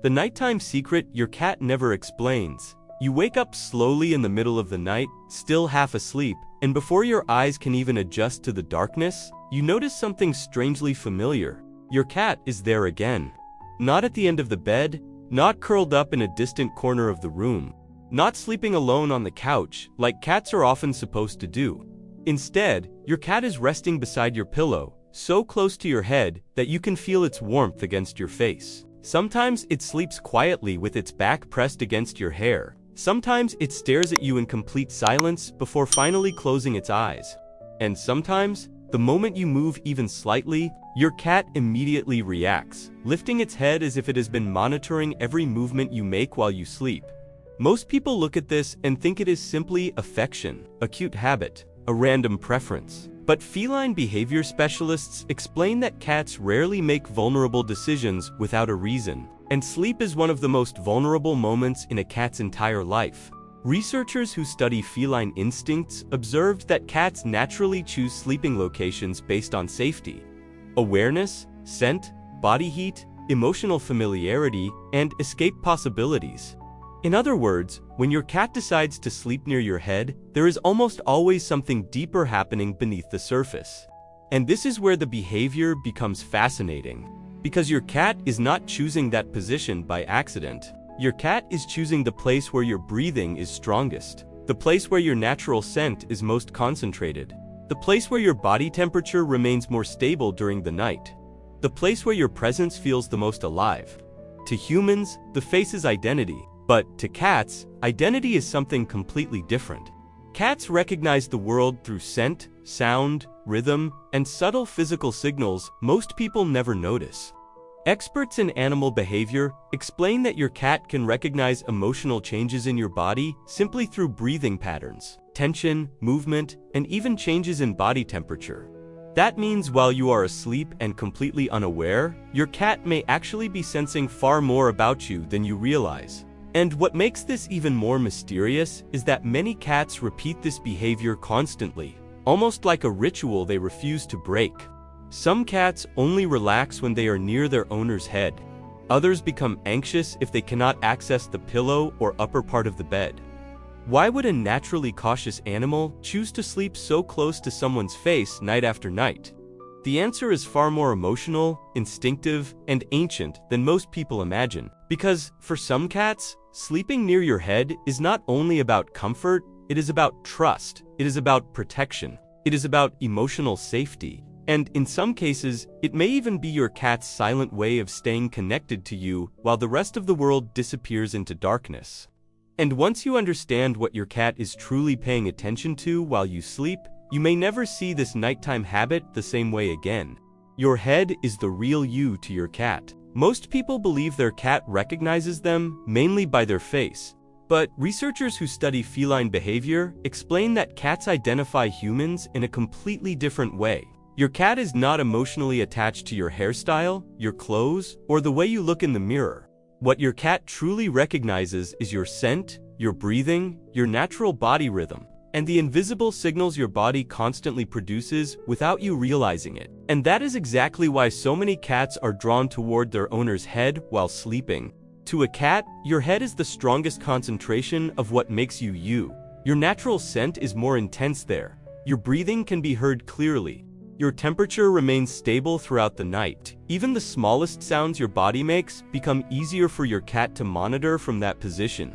The nighttime secret your cat never explains. You wake up slowly in the middle of the night, still half asleep, and before your eyes can even adjust to the darkness, you notice something strangely familiar. Your cat is there again. Not at the end of the bed, not curled up in a distant corner of the room, not sleeping alone on the couch, like cats are often supposed to do. Instead, your cat is resting beside your pillow, so close to your head that you can feel its warmth against your face. Sometimes it sleeps quietly with its back pressed against your hair. Sometimes it stares at you in complete silence before finally closing its eyes. And sometimes, the moment you move even slightly, your cat immediately reacts, lifting its head as if it has been monitoring every movement you make while you sleep. Most people look at this and think it is simply affection, a cute habit, a random preference. But feline behavior specialists explain that cats rarely make vulnerable decisions without a reason, and sleep is one of the most vulnerable moments in a cat's entire life. Researchers who study feline instincts observed that cats naturally choose sleeping locations based on safety, awareness, scent, body heat, emotional familiarity, and escape possibilities. In other words, when your cat decides to sleep near your head, there is almost always something deeper happening beneath the surface. And this is where the behavior becomes fascinating. Because your cat is not choosing that position by accident. Your cat is choosing the place where your breathing is strongest, the place where your natural scent is most concentrated, the place where your body temperature remains more stable during the night, the place where your presence feels the most alive. To humans, the face is identity. But to cats, identity is something completely different. Cats recognize the world through scent, sound, rhythm, and subtle physical signals most people never notice. Experts in animal behavior explain that your cat can recognize emotional changes in your body simply through breathing patterns, tension, movement, and even changes in body temperature. That means while you are asleep and completely unaware, your cat may actually be sensing far more about you than you realize. And what makes this even more mysterious is that many cats repeat this behavior constantly, almost like a ritual they refuse to break. Some cats only relax when they are near their owner's head. Others become anxious if they cannot access the pillow or upper part of the bed. Why would a naturally cautious animal choose to sleep so close to someone's face night after night? The answer is far more emotional, instinctive, and ancient than most people imagine. Because, for some cats, sleeping near your head is not only about comfort, it is about trust, it is about protection, it is about emotional safety. And in some cases, it may even be your cat's silent way of staying connected to you while the rest of the world disappears into darkness. And once you understand what your cat is truly paying attention to while you sleep, you may never see this nighttime habit the same way again. Your head is the real you to your cat. Most people believe their cat recognizes them mainly by their face. But researchers who study feline behavior explain that cats identify humans in a completely different way. Your cat is not emotionally attached to your hairstyle, your clothes, or the way you look in the mirror. What your cat truly recognizes is your scent, your breathing, your natural body rhythm, and the invisible signals your body constantly produces without you realizing it. And that is exactly why so many cats are drawn toward their owner's head while sleeping. To a cat, your head is the strongest concentration of what makes you you. Your natural scent is more intense there. Your breathing can be heard clearly. Your temperature remains stable throughout the night. Even the smallest sounds your body makes become easier for your cat to monitor from that position.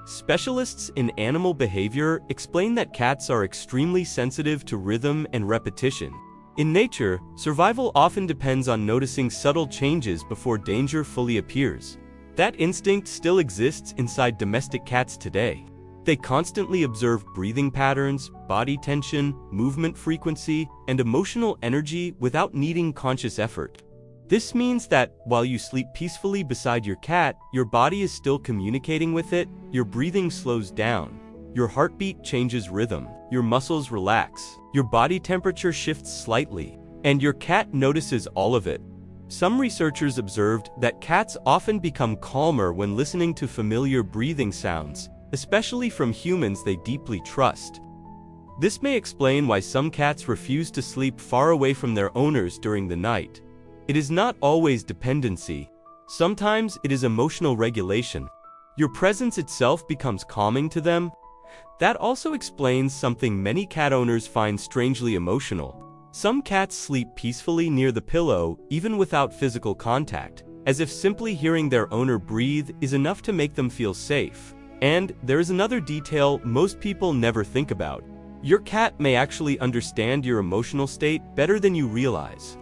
Specialists in animal behavior explain that cats are extremely sensitive to rhythm and repetition. In nature, survival often depends on noticing subtle changes before danger fully appears. That instinct still exists inside domestic cats today. They constantly observe breathing patterns, body tension, movement frequency, and emotional energy without needing conscious effort. This means that, while you sleep peacefully beside your cat, your body is still communicating with it, your breathing slows down, your heartbeat changes rhythm, your muscles relax, your body temperature shifts slightly, and your cat notices all of it. Some researchers observed that cats often become calmer when listening to familiar breathing sounds, especially from humans they deeply trust. This may explain why some cats refuse to sleep far away from their owners during the night. It is not always dependency. Sometimes it is emotional regulation. Your presence itself becomes calming to them. That also explains something many cat owners find strangely emotional. Some cats sleep peacefully near the pillow, even without physical contact, as if simply hearing their owner breathe is enough to make them feel safe. And there is another detail most people never think about. Your cat may actually understand your emotional state better than you realize.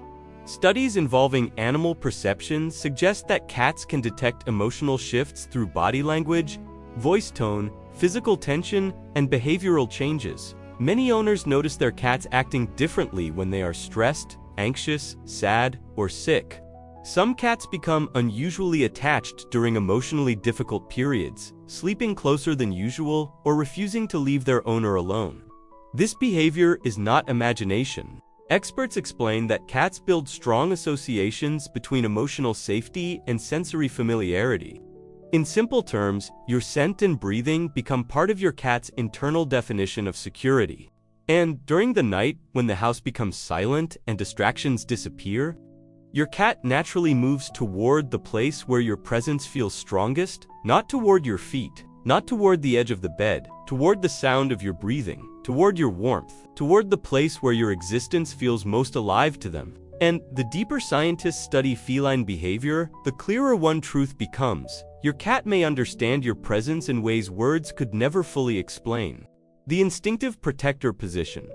Studies involving animal perception suggest that cats can detect emotional shifts through body language, voice tone, physical tension, and behavioral changes. Many owners notice their cats acting differently when they are stressed, anxious, sad, or sick. Some cats become unusually attached during emotionally difficult periods, sleeping closer than usual or refusing to leave their owner alone. This behavior is not imagination. Experts explain that cats build strong associations between emotional safety and sensory familiarity. In simple terms, your scent and breathing become part of your cat's internal definition of security. And during the night, when the house becomes silent and distractions disappear, your cat naturally moves toward the place where your presence feels strongest, not toward your feet, not toward the edge of the bed, toward the sound of your breathing, toward your warmth, toward the place where your existence feels most alive to them. And the deeper scientists study feline behavior, the clearer one truth becomes. Your cat may understand your presence in ways words could never fully explain. The instinctive protector position.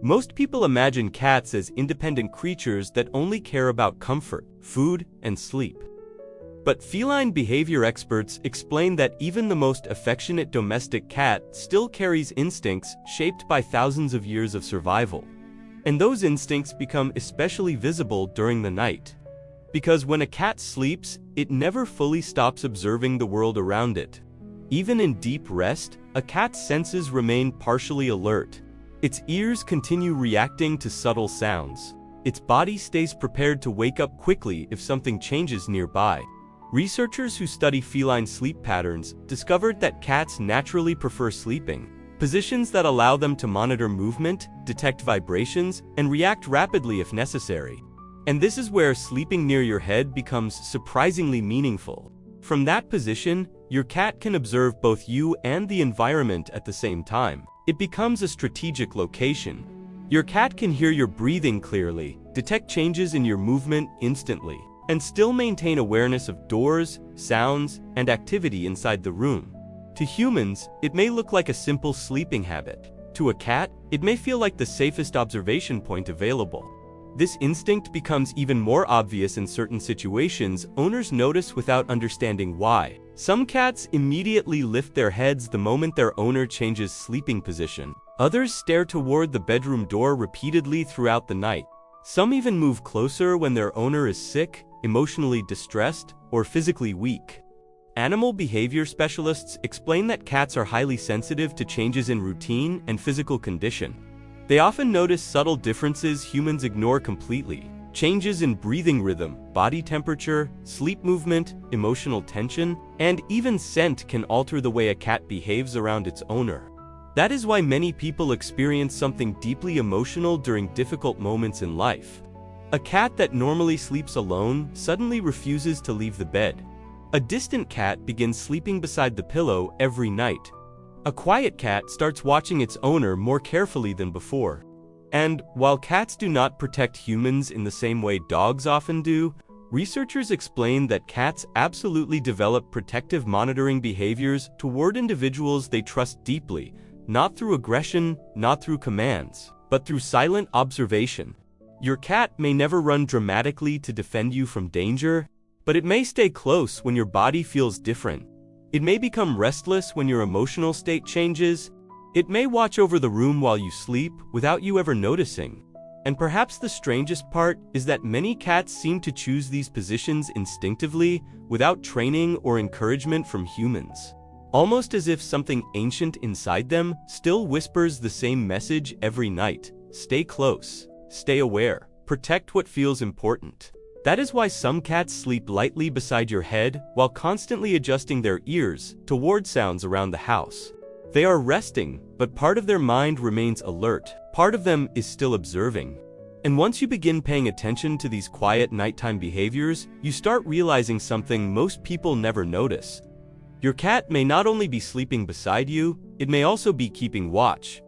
Most people imagine cats as independent creatures that only care about comfort, food, and sleep. But feline behavior experts explain that even the most affectionate domestic cat still carries instincts shaped by thousands of years of survival. And those instincts become especially visible during the night. Because when a cat sleeps, it never fully stops observing the world around it. Even in deep rest, a cat's senses remain partially alert. Its ears continue reacting to subtle sounds. Its body stays prepared to wake up quickly if something changes nearby. Researchers who study feline sleep patterns discovered that cats naturally prefer sleeping, positions that allow them to monitor movement, detect vibrations, and react rapidly if necessary. And this is where sleeping near your head becomes surprisingly meaningful. From that position, your cat can observe both you and the environment at the same time. It becomes a strategic location. Your cat can hear your breathing clearly, detect changes in your movement instantly, and still maintain awareness of doors, sounds, and activity inside the room. To humans, it may look like a simple sleeping habit. To a cat, it may feel like the safest observation point available. This instinct becomes even more obvious in certain situations owners notice without understanding why. Some cats immediately lift their heads the moment their owner changes sleeping position. Others stare toward the bedroom door repeatedly throughout the night. Some even move closer when their owner is sick, emotionally distressed, or physically weak. Animal behavior specialists explain that cats are highly sensitive to changes in routine and physical condition. They often notice subtle differences humans ignore completely. Changes in breathing rhythm, body temperature, sleep movement, emotional tension, and even scent can alter the way a cat behaves around its owner. That is why many people experience something deeply emotional during difficult moments in life. A cat that normally sleeps alone suddenly refuses to leave the bed. A distant cat begins sleeping beside the pillow every night. A quiet cat starts watching its owner more carefully than before. And while cats do not protect humans in the same way dogs often do, researchers explain that cats absolutely develop protective monitoring behaviors toward individuals they trust deeply, not through aggression, not through commands, but through silent observation. Your cat may never run dramatically to defend you from danger, but it may stay close when your body feels different. It may become restless when your emotional state changes. It may watch over the room while you sleep without you ever noticing. And perhaps the strangest part is that many cats seem to choose these positions instinctively without training or encouragement from humans. Almost as if something ancient inside them still whispers the same message every night. Stay close, stay aware, protect what feels important. That is why some cats sleep lightly beside your head while constantly adjusting their ears toward sounds around the house. They are resting, but part of their mind remains alert. Part of them is still observing. And once you begin paying attention to these quiet nighttime behaviors, you start realizing something most people never notice. Your cat may not only be sleeping beside you, it may also be keeping watch.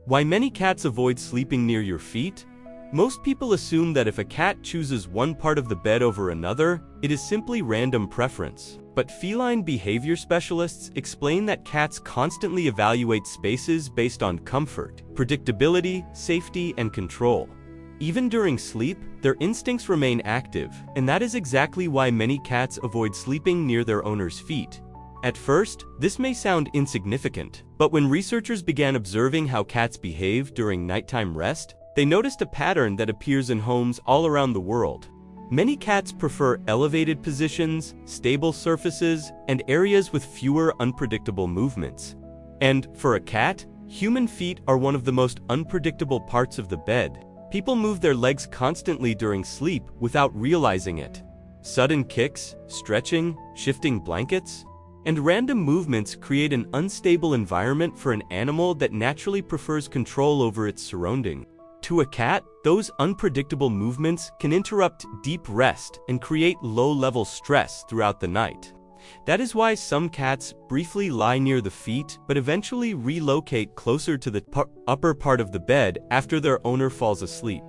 Why many cats avoid sleeping near your feet? Most people assume that if a cat chooses one part of the bed over another, it is simply random preference. But feline behavior specialists explain that cats constantly evaluate spaces based on comfort, predictability, safety, and control. Even during sleep, their instincts remain active, and that is exactly why many cats avoid sleeping near their owner's feet. At first, this may sound insignificant, but when researchers began observing how cats behave during nighttime rest, they noticed a pattern that appears in homes all around the world. Many cats prefer elevated positions, stable surfaces, and areas with fewer unpredictable movements. And for a cat, human feet are one of the most unpredictable parts of the bed. People move their legs constantly during sleep without realizing it. Sudden kicks, stretching, shifting blankets, and random movements create an unstable environment for an animal that naturally prefers control over its surroundings. To a cat, those unpredictable movements can interrupt deep rest and create low-level stress throughout the night. That is why some cats briefly lie near the feet but eventually relocate closer to the upper part of the bed after their owner falls asleep.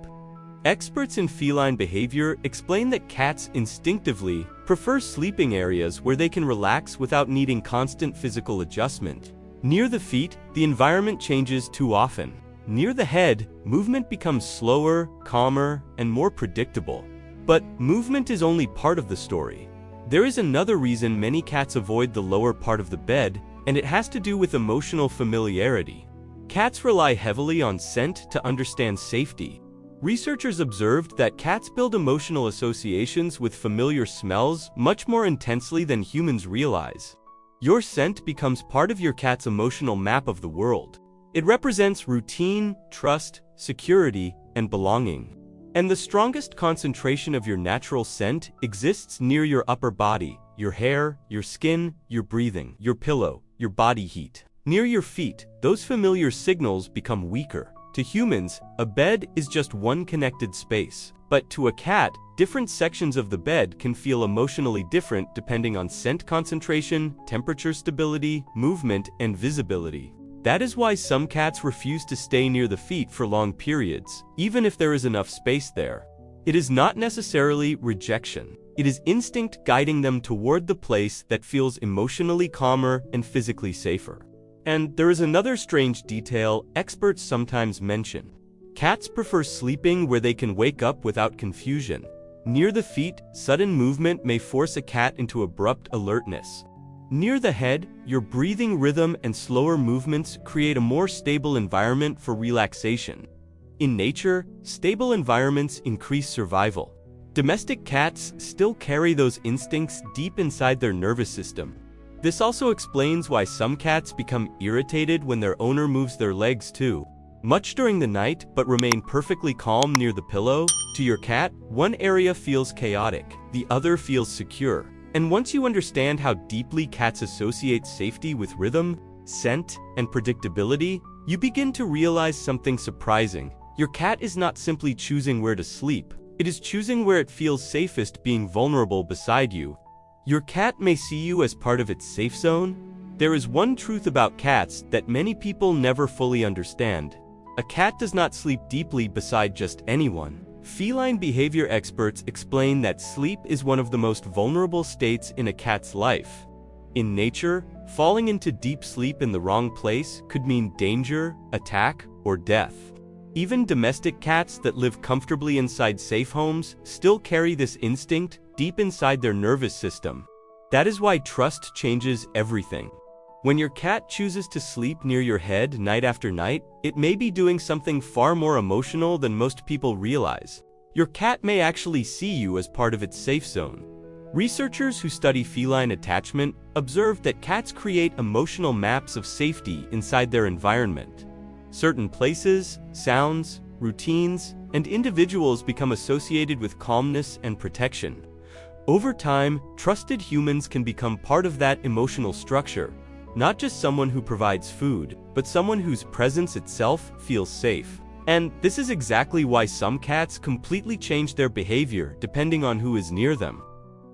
Experts in feline behavior explain that cats instinctively prefer sleeping areas where they can relax without needing constant physical adjustment. Near the feet, the environment changes too often. Near the head, movement becomes slower, calmer, and more predictable. But movement is only part of the story. There is another reason many cats avoid the lower part of the bed, and it has to do with emotional familiarity. Cats rely heavily on scent to understand safety. Researchers observed that cats build emotional associations with familiar smells much more intensely than humans realize. Your scent becomes part of your cat's emotional map of the world. It represents routine, trust, security, and belonging. And the strongest concentration of your natural scent exists near your upper body, your hair, your skin, your breathing, your pillow, your body heat. Near your feet, those familiar signals become weaker. To humans, a bed is just one connected space. But to a cat, different sections of the bed can feel emotionally different depending on scent concentration, temperature stability, movement, and visibility. That is why some cats refuse to stay near the feet for long periods, even if there is enough space there. It is not necessarily rejection. It is instinct guiding them toward the place that feels emotionally calmer and physically safer. And there is another strange detail experts sometimes mention. Cats prefer sleeping where they can wake up without confusion. Near the feet, sudden movement may force a cat into abrupt alertness. Near the head, your breathing rhythm and slower movements create a more stable environment for relaxation. In nature, stable environments increase survival. Domestic cats still carry those instincts deep inside their nervous system. This also explains why some cats become irritated when their owner moves their legs too much during the night but remain perfectly calm near the pillow. To your cat, one area feels chaotic, the other feels secure. And once you understand how deeply cats associate safety with rhythm, scent, and predictability, you begin to realize something surprising. Your cat is not simply choosing where to sleep, it is choosing where it feels safest being vulnerable beside you. Your cat may see you as part of its safe zone. There is one truth about cats that many people never fully understand. A cat does not sleep deeply beside just anyone. Feline behavior experts explain that sleep is one of the most vulnerable states in a cat's life. In nature, falling into deep sleep in the wrong place could mean danger, attack, or death. Even domestic cats that live comfortably inside safe homes still carry this instinct deep inside their nervous system. That is why trust changes everything. When your cat chooses to sleep near your head night after night, it may be doing something far more emotional than most people realize. Your cat may actually see you as part of its safe zone. Researchers who study feline attachment observed that cats create emotional maps of safety inside their environment. Certain places, sounds, routines, and individuals become associated with calmness and protection. Over time, trusted humans can become part of that emotional structure. Not just someone who provides food, but someone whose presence itself feels safe. And this is exactly why some cats completely change their behavior depending on who is near them.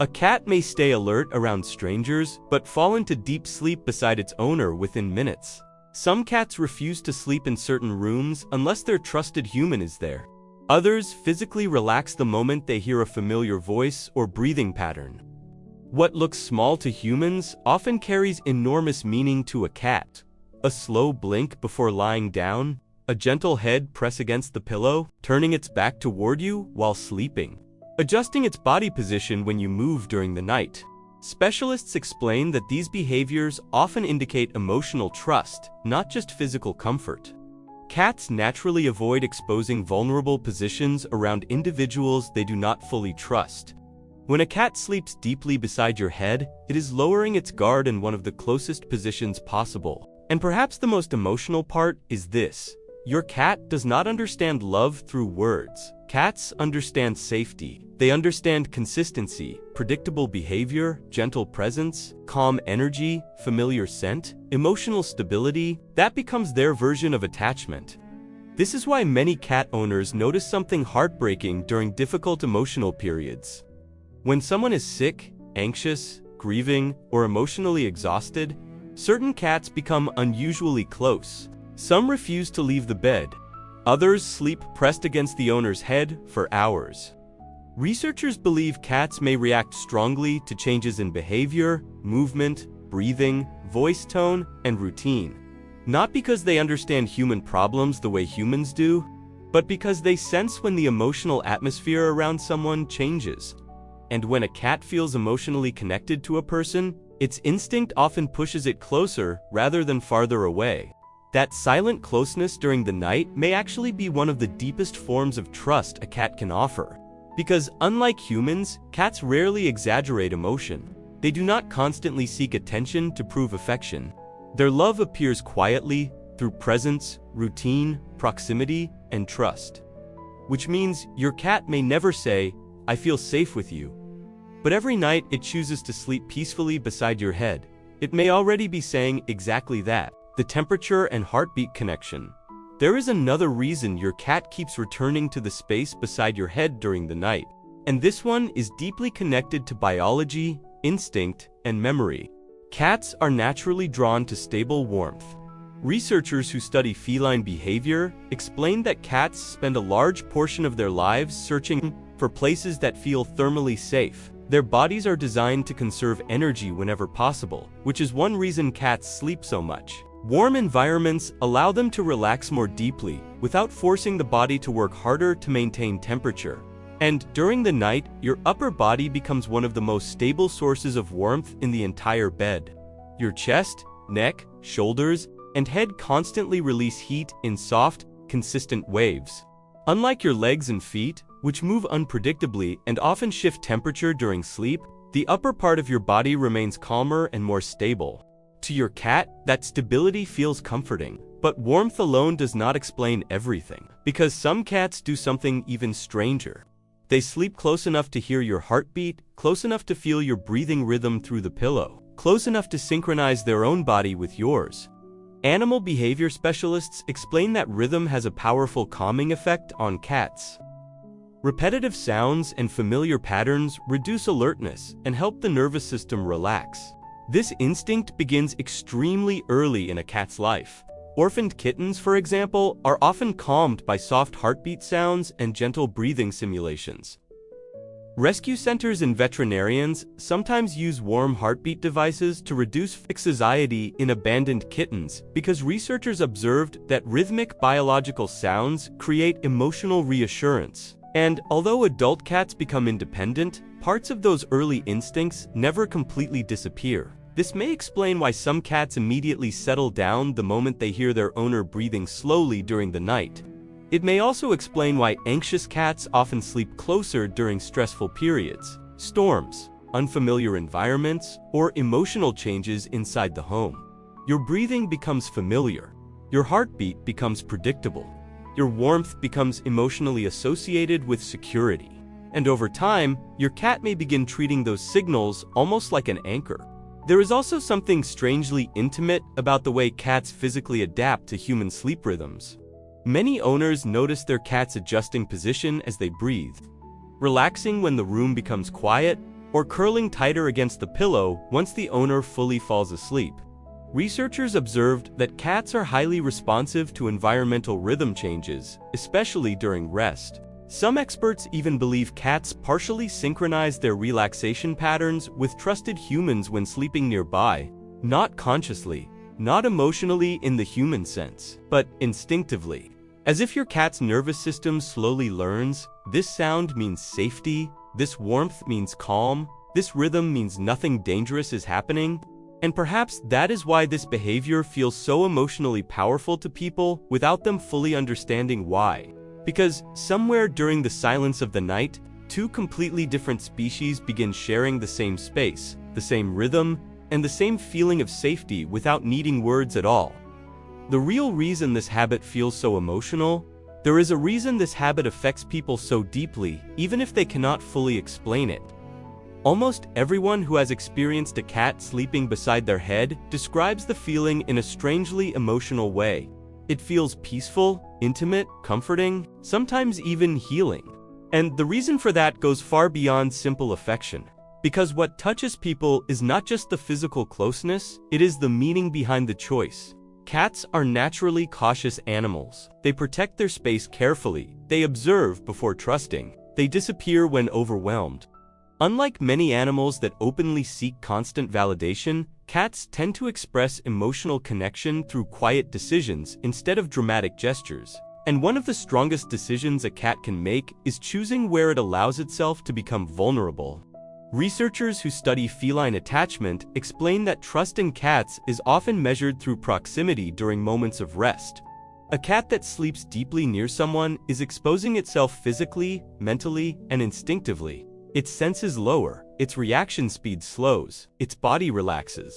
A cat may stay alert around strangers, but fall into deep sleep beside its owner within minutes. Some cats refuse to sleep in certain rooms unless their trusted human is there. Others physically relax the moment they hear a familiar voice or breathing pattern. What looks small to humans often carries enormous meaning to a cat. A slow blink before lying down, a gentle head press against the pillow, turning its back toward you while sleeping, adjusting its body position when you move during the night. Specialists explain that these behaviors often indicate emotional trust, not just physical comfort. Cats naturally avoid exposing vulnerable positions around individuals they do not fully trust. When a cat sleeps deeply beside your head, it is lowering its guard in one of the closest positions possible. And perhaps the most emotional part is this: your cat does not understand love through words. Cats understand safety. They understand consistency, predictable behavior, gentle presence, calm energy, familiar scent, emotional stability. That becomes their version of attachment. This is why many cat owners notice something heartbreaking during difficult emotional periods. When someone is sick, anxious, grieving, or emotionally exhausted, certain cats become unusually close. Some refuse to leave the bed. Others sleep pressed against the owner's head for hours. Researchers believe cats may react strongly to changes in behavior, movement, breathing, voice tone, and routine. Not because they understand human problems the way humans do, but because they sense when the emotional atmosphere around someone changes. And when a cat feels emotionally connected to a person, its instinct often pushes it closer rather than farther away. That silent closeness during the night may actually be one of the deepest forms of trust a cat can offer. Because unlike humans, cats rarely exaggerate emotion. They do not constantly seek attention to prove affection. Their love appears quietly through presence, routine, proximity, and trust. Which means your cat may never say, "I feel safe with you." But every night it chooses to sleep peacefully beside your head. It may already be saying exactly that. The temperature and heartbeat connection. There is another reason your cat keeps returning to the space beside your head during the night. And this one is deeply connected to biology, instinct, and memory. Cats are naturally drawn to stable warmth. Researchers who study feline behavior explain that cats spend a large portion of their lives searching for places that feel thermally safe. Their bodies are designed to conserve energy whenever possible, which is one reason cats sleep so much. Warm environments allow them to relax more deeply, without forcing the body to work harder to maintain temperature. And during the night, your upper body becomes one of the most stable sources of warmth in the entire bed. Your chest, neck, shoulders, and head constantly release heat in soft, consistent waves. Unlike your legs and feet, which move unpredictably and often shift temperature during sleep, the upper part of your body remains calmer and more stable. To your cat, that stability feels comforting. But warmth alone does not explain everything, because some cats do something even stranger. They sleep close enough to hear your heartbeat, close enough to feel your breathing rhythm through the pillow, close enough to synchronize their own body with yours. Animal behavior specialists explain that rhythm has a powerful calming effect on cats. Repetitive sounds and familiar patterns reduce alertness and help the nervous system relax. This instinct begins extremely early in a cat's life. Orphaned kittens, for example, are often calmed by soft heartbeat sounds and gentle breathing simulations. Rescue centers and veterinarians sometimes use warm heartbeat devices to reduce anxiety in abandoned kittens because researchers observed that rhythmic biological sounds create emotional reassurance. And although adult cats become independent, parts of those early instincts never completely disappear. This may explain why some cats immediately settle down the moment they hear their owner breathing slowly during the night. It may also explain why anxious cats often sleep closer during stressful periods, storms, unfamiliar environments, or emotional changes inside the home. Your breathing becomes familiar. Your heartbeat becomes predictable. Your warmth becomes emotionally associated with security. And over time, your cat may begin treating those signals almost like an anchor. There is also something strangely intimate about the way cats physically adapt to human sleep rhythms. Many owners notice their cats adjusting position as they breathe, relaxing when the room becomes quiet, or curling tighter against the pillow once the owner fully falls asleep. Researchers observed that cats are highly responsive to environmental rhythm changes, especially during rest. Some experts even believe cats partially synchronize their relaxation patterns with trusted humans when sleeping nearby, not consciously, not emotionally in the human sense, but instinctively. As if your cat's nervous system slowly learns, this sound means safety, this warmth means calm, this rhythm means nothing dangerous is happening. And perhaps that is why this behavior feels so emotionally powerful to people without them fully understanding why. Because somewhere during the silence of the night, two completely different species begin sharing the same space, the same rhythm, and the same feeling of safety without needing words at all. The real reason this habit feels so emotional, there is a reason this habit affects people so deeply, even if they cannot fully explain it. Almost everyone who has experienced a cat sleeping beside their head describes the feeling in a strangely emotional way. It feels peaceful, intimate, comforting, sometimes even healing. And the reason for that goes far beyond simple affection. Because what touches people is not just the physical closeness, it is the meaning behind the choice. Cats are naturally cautious animals. They protect their space carefully, they observe before trusting, they disappear when overwhelmed. Unlike many animals that openly seek constant validation, cats tend to express emotional connection through quiet decisions instead of dramatic gestures. And one of the strongest decisions a cat can make is choosing where it allows itself to become vulnerable. Researchers who study feline attachment explain that trust in cats is often measured through proximity during moments of rest. A cat that sleeps deeply near someone is exposing itself physically, mentally, and instinctively. Its senses lower, its reaction speed slows, its body relaxes.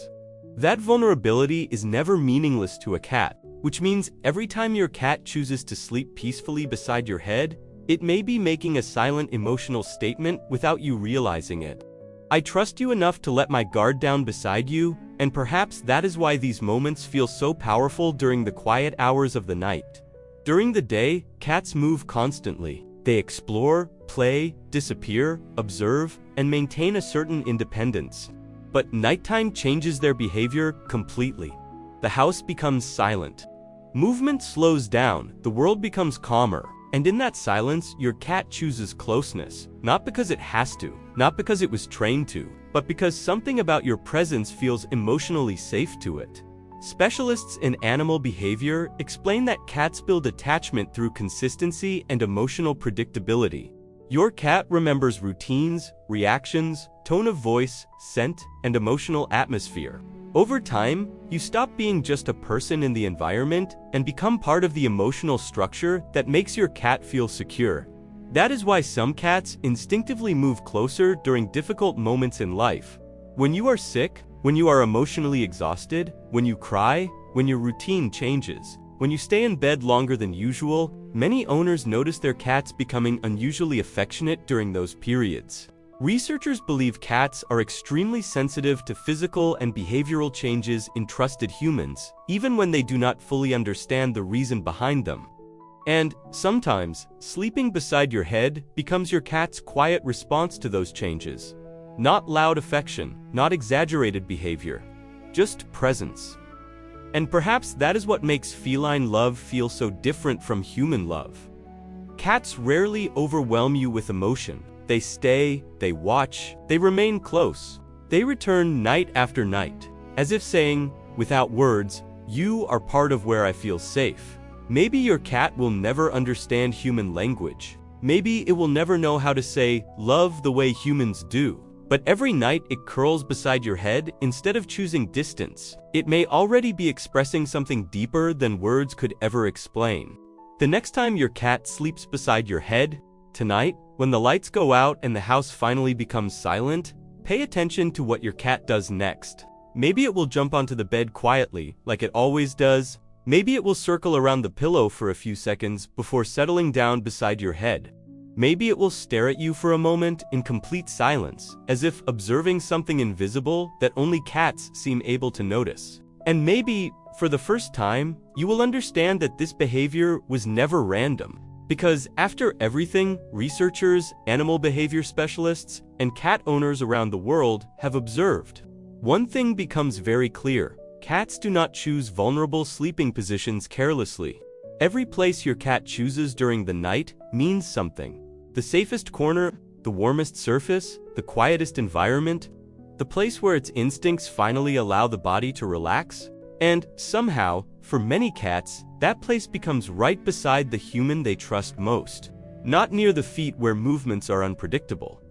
That vulnerability is never meaningless to a cat, which means every time your cat chooses to sleep peacefully beside your head, it may be making a silent emotional statement without you realizing it. I trust you enough to let my guard down beside you, and perhaps that is why these moments feel so powerful during the quiet hours of the night. During the day, cats move constantly. They explore, play, disappear, observe, and maintain a certain independence. But nighttime changes their behavior completely. The house becomes silent. Movement slows down, the world becomes calmer, and in that silence, your cat chooses closeness, not because it has to, not because it was trained to, but because something about your presence feels emotionally safe to it. Specialists in animal behavior explain that cats build attachment through consistency and emotional predictability. Your cat remembers routines, reactions, tone of voice, scent, and emotional atmosphere. Over time, you stop being just a person in the environment and become part of the emotional structure that makes your cat feel secure. That is why some cats instinctively move closer during difficult moments in life. When you are sick, when you are emotionally exhausted, when you cry, when your routine changes, when you stay in bed longer than usual, many owners notice their cats becoming unusually affectionate during those periods. Researchers believe cats are extremely sensitive to physical and behavioral changes in trusted humans, even when they do not fully understand the reason behind them. And, sometimes, sleeping beside your head becomes your cat's quiet response to those changes. Not loud affection, not exaggerated behavior, just presence. And perhaps that is what makes feline love feel so different from human love. Cats rarely overwhelm you with emotion. They stay, they watch, they remain close. They return night after night, as if saying, without words, you are part of where I feel safe. Maybe your cat will never understand human language. Maybe it will never know how to say love the way humans do. But every night it curls beside your head instead of choosing distance. It may already be expressing something deeper than words could ever explain. The next time your cat sleeps beside your head, tonight, when the lights go out and the house finally becomes silent, pay attention to what your cat does next. Maybe it will jump onto the bed quietly, like it always does. Maybe it will circle around the pillow for a few seconds before settling down beside your head. Maybe it will stare at you for a moment in complete silence, as if observing something invisible that only cats seem able to notice. And maybe, for the first time, you will understand that this behavior was never random. Because after everything, researchers, animal behavior specialists, and cat owners around the world have observed, one thing becomes very clear: cats do not choose vulnerable sleeping positions carelessly. Every place your cat chooses during the night means something. The safest corner, the warmest surface, the quietest environment, the place where its instincts finally allow the body to relax. And somehow, for many cats, that place becomes right beside the human they trust most. Not near the feet where movements are unpredictable.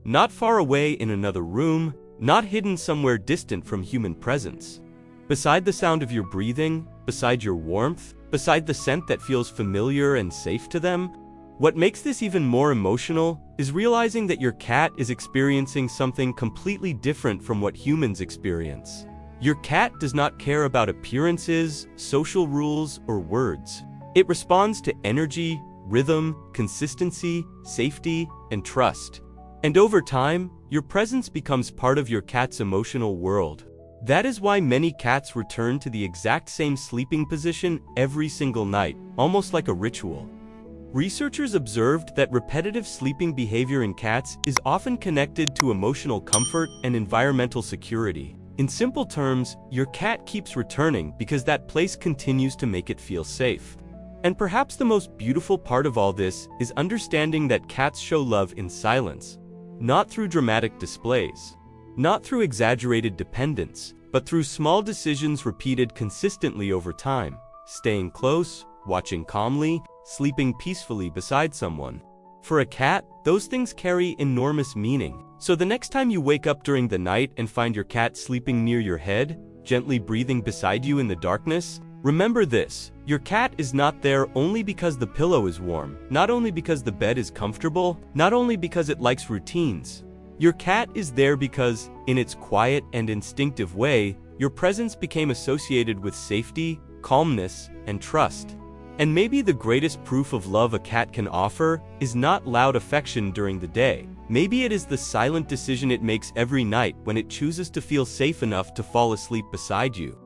Not far away in another room, not hidden somewhere distant from human presence. Beside the sound of your breathing, beside your warmth, beside the scent that feels familiar and safe to them. What makes this even more emotional is realizing that your cat is experiencing something completely different from what humans experience. Your cat does not care about appearances, social rules, or words. It responds to energy, rhythm, consistency, safety, and trust. And over time, your presence becomes part of your cat's emotional world. That is why many cats return to the exact same sleeping position every single night, almost like a ritual. Researchers observed that repetitive sleeping behavior in cats is often connected to emotional comfort and environmental security. In simple terms, your cat keeps returning because that place continues to make it feel safe. And perhaps the most beautiful part of all this is understanding that cats show love in silence, not through dramatic displays, not through exaggerated dependence, but through small decisions repeated consistently over time, staying close, watching calmly, sleeping peacefully beside someone. For a cat, those things carry enormous meaning. So the next time you wake up during the night and find your cat sleeping near your head, gently breathing beside you in the darkness, remember this: your cat is not there only because the pillow is warm, not only because the bed is comfortable, not only because it likes routines. Your cat is there because, in its quiet and instinctive way, your presence became associated with safety, calmness, and trust. And maybe the greatest proof of love a cat can offer is not loud affection during the day. Maybe it is the silent decision it makes every night when it chooses to feel safe enough to fall asleep beside you.